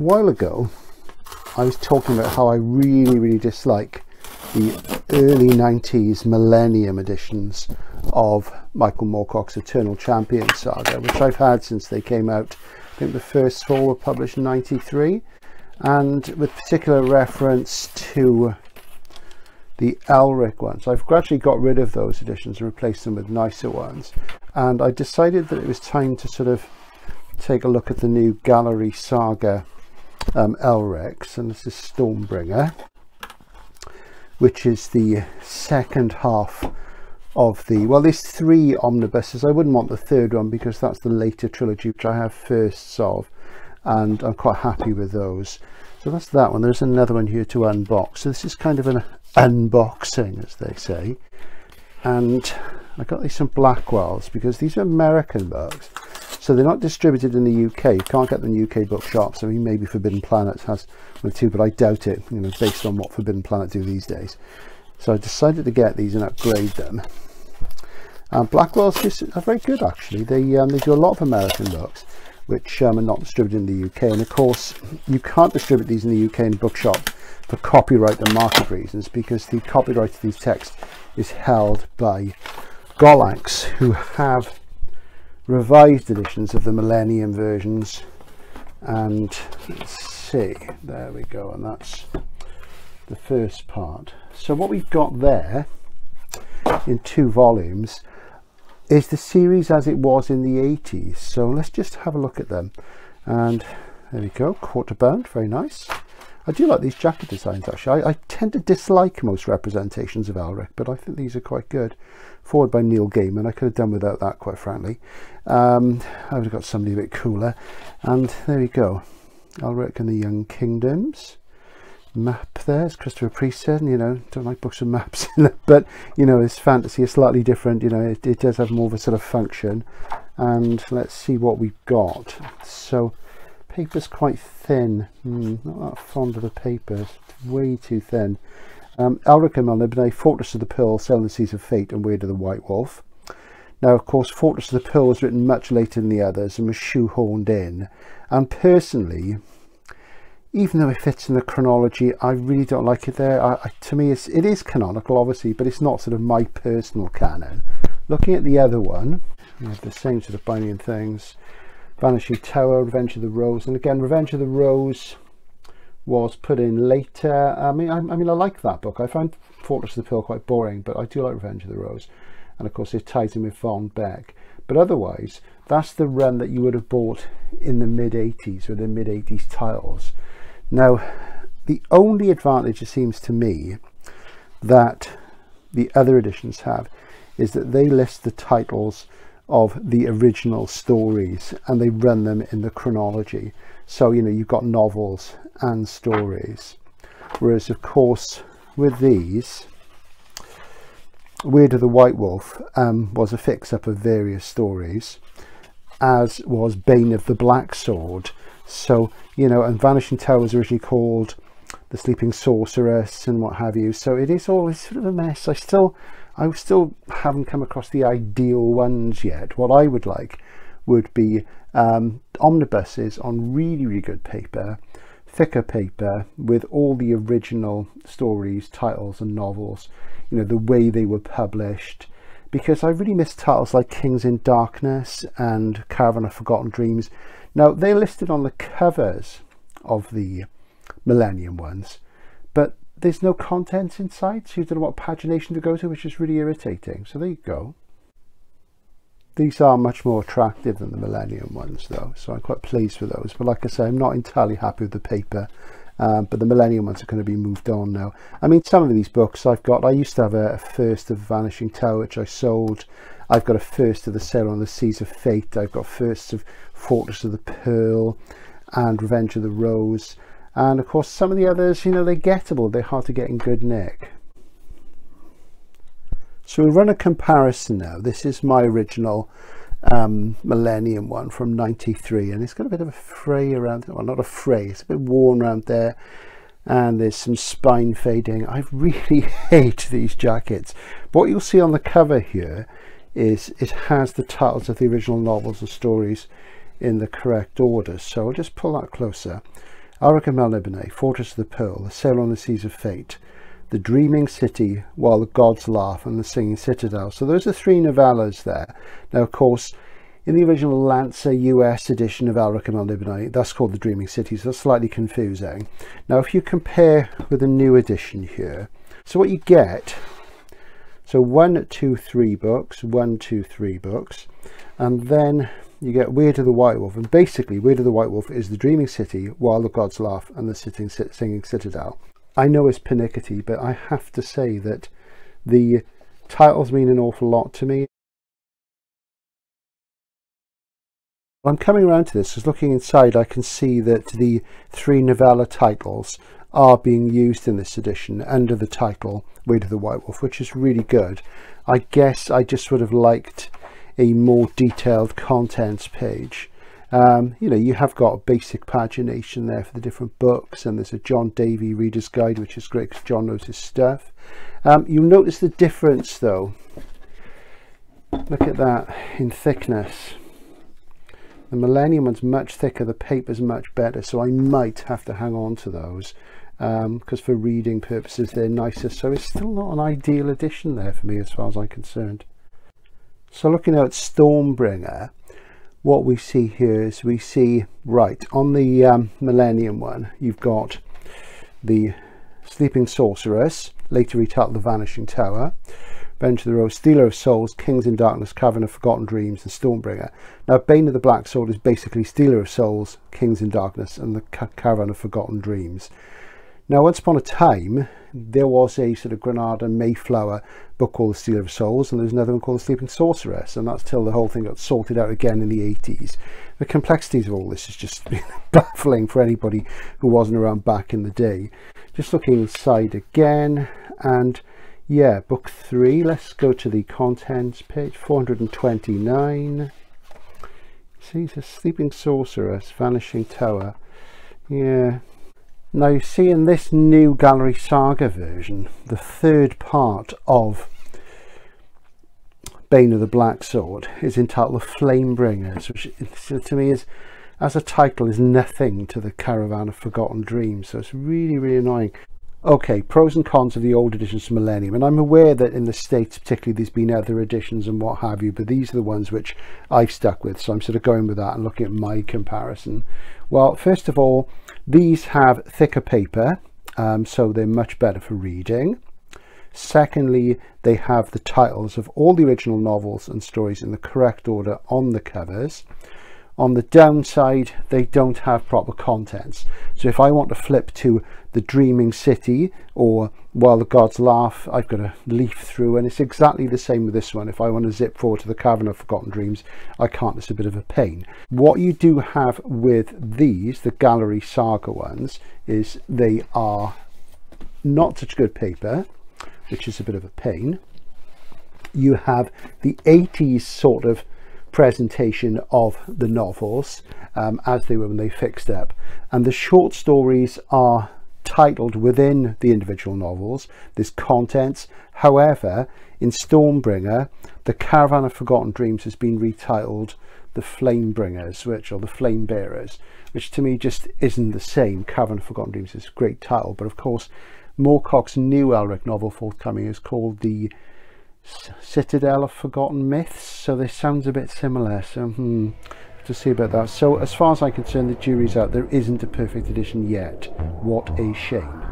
while ago I was talking about how I really dislike the early 90s Millennium editions of Michael Moorcock's Eternal Champion saga, which I've had since they came out. I think the first four were published in 93, and with particular reference to the ELRIC ones. I've gradually got rid of those editions and replaced them with nicer ones, and I decided that it was time to sort of take a look at the new Gallery Saga ELRICs, and this is Stormbringer, which is the second half of the, well, there's 3 omnibuses. I wouldn't want the third one because that's the later trilogy, which I have firsts of, and I'm quite happy with those. So that's that one. There's another one here to unbox. So this is kind of an unboxing, as they say. And I got these from Blackwell's because these are American books, so they're not distributed in the UK. You can't get them in UK bookshops. I mean, maybe Forbidden Planet has one too, but I doubt it, you know, based on what Forbidden Planet do these days. So I decided to get these and upgrade them. Blackwell's are very good, actually. They do a lot of American books which are not distributed in the UK, and of course you can't distribute these in the UK in bookshop for copyright and market reasons, because the copyright of these texts is held by Gollancz, who have revised editions of the Millennium versions. And let's see, there we go, and that's the first part. So what we've got there in 2 volumes is the series as it was in the 80s. So let's just have a look at them. And there we go, quarter bound, very nice. I do like these jacket designs, actually. I tend to dislike most representations of ELRIC, but I think these are quite good. Forward by Neil Gaiman. I could have done without that, quite frankly. I would have got somebody a bit cooler. And there we go, ELRIC and the Young Kingdoms. Map there, as Christopher Priest said, you know, don't like books with maps in it, but you know, it's fantasy, it's slightly different, you know, it does have more of a sort of function. And let's see what we've got. So paper's quite thin, not that fond of the paper, it's way too thin. ELRIC and Omnibus, Fortress of the Pearl, Seven Seas of Fate, and Word of the White Wolf. Now, of course, Fortress of the Pearl was written much later than the others and was shoehorned in, and personally, even though it fits in the chronology, I really don't like it there. To me, it is canonical, obviously, but it's not sort of my personal canon. Looking at the other one, we have the same sort of binding things. Vanishing Tower, Revenge of the Rose, and again, Revenge of the Rose was put in later. I mean, I like that book. I find Fortress of the Pearl quite boring, but I do like Revenge of the Rose, and of course, it ties in with Von Beck. But otherwise, that's the run that you would have bought in the mid-80s, or the mid-80s titles. Now, the only advantage, it seems to me, that the other editions have is that they list the titles of the original stories and they run them in the chronology. So, you know, you've got novels and stories. Whereas, of course, with these, Word of the White Wolf was a fix-up of various stories, as was Bane of the Black Sword. So, you know, and Vanishing Tower was originally called The Sleeping Sorceress and what have you. So it is always sort of a mess. I still haven't come across the ideal ones yet. What I would like would be omnibuses on really good paper, thicker paper, with all the original stories, titles and novels, you know, the way they were published. Because I really miss titles like Kings in Darkness and Caravan of Forgotten Dreams. Now, they're listed on the covers of the Millennium ones, but there's no content inside, so you don't know what pagination to go to, which is really irritating. So there you go. These are much more attractive than the Millennium ones, though, so I'm quite pleased with those. But like I say, I'm not entirely happy with the paper, but the Millennium ones are going to be moved on now. I mean, some of these books I've got, I used to have a first of Vanishing Tower, which I sold. I've got a first of the Sail on the Seas of Fate. I've got firsts of Fortress of the Pearl and Revenge of the Rose. And of course, some of the others, you know, they're gettable. They're hard to get in good nick. So we'll run a comparison now. This is my original Millennium one from 93, and it's got a bit of a fray around, well, not a fray, it's a bit worn around there, and there's some spine fading. I really hate these jackets. But what you'll see on the cover here is it has the titles of the original novels and stories in the correct order. So I'll just pull that closer. ELRIC and Melniboné, Fortress of the Pearl, A Sail on the Seas of Fate, The Dreaming City, While the Gods Laugh, and The Singing Citadel. So those are 3 novellas there. Now, of course, in the original Lancer US edition of ELRIC and Melniboné, that's called The Dreaming City, so that's slightly confusing. Now, if you compare with the new edition here, so what you get, so 1, 2, 3 books, 1, 2, 3 books, and then you get Weird of the White Wolf, and basically Weird of the White Wolf is The Dreaming City, While the Gods Laugh, and The Singing Citadel. I know it's pernickety, but I have to say that the titles mean an awful lot to me. I'm coming around to this because looking inside I can see that the 3 novella titles are being used in this edition under the title Weird of the White Wolf, which is really good. I guess I just would have liked a more detailed contents page. You know, you have got a basic pagination there for the different books, and there's a John Davey Reader's Guide, which is great because John knows his stuff. You'll notice the difference though. Look at that in thickness. The Millennium one's much thicker, the paper's much better, so I might have to hang on to those because for reading purposes they're nicer. So it's still not an ideal edition there for me as far as I'm concerned. So looking at Stormbringer, what we see here is we see, right, on the Millennium one, you've got the Sleeping Sorceress, later retitled The Vanishing Tower, Revenge of the Rose, Stealer of Souls, Kings in Darkness, Cavern of Forgotten Dreams, and Stormbringer. Now, Bane of the Black Sword is basically Stealer of Souls, Kings in Darkness, and the Cavern of Forgotten Dreams. Now, once upon a time, there was a sort of Granada Mayflower book called The Stealer of Souls, and there's another one called The Sleeping Sorceress, and that's till the whole thing got sorted out again in the 80s. The complexities of all this has just been baffling for anybody who wasn't around back in the day. Just looking inside again, and yeah, book 3, let's go to the contents page, 429. See, it's a Sleeping Sorceress, Vanishing Tower. Yeah. Now you see in this new Gallery Saga version, the 3rd part of Bane of the Black Sword is entitled The Flamebringers, which to me is, as a title, is nothing to the Caravan of Forgotten Dreams, so it's really, really annoying. Okay, pros and cons of the old editions of Millennium, and I'm aware that in the States particularly there's been other editions and what have you, but these are the ones which I've stuck with, so I'm sort of going with that and looking at my comparison. Well, first of all, these have thicker paper, so they're much better for reading. Secondly, they have the titles of all the original novels and stories in the correct order on the covers. On the downside, they don't have proper contents. So if I want to flip to The Dreaming City or While the Gods Laugh, I've got to leaf through, and it's exactly the same with this one. If I want to zip forward to the Cavern of Forgotten Dreams, I can't. It's a bit of a pain. What you do have with these, the Gallery Saga ones, is they are not such good paper, which is a bit of a pain. You have the 80s sort of presentation of the novels as they were when they fixed up, and the short stories are titled within the individual novels. There's contents. However, in Stormbringer, the Caravan of Forgotten Dreams has been retitled The Flamebringers, or The Flame Bearers, which to me just isn't the same. Caravan of Forgotten Dreams is a great title, but of course Moorcock's new ELRIC novel forthcoming is called The Citadel of Forgotten Myths, so this sounds a bit similar, so to see about that. So as far as I'm concerned, the jury's out. There isn't a perfect edition yet. What a shame.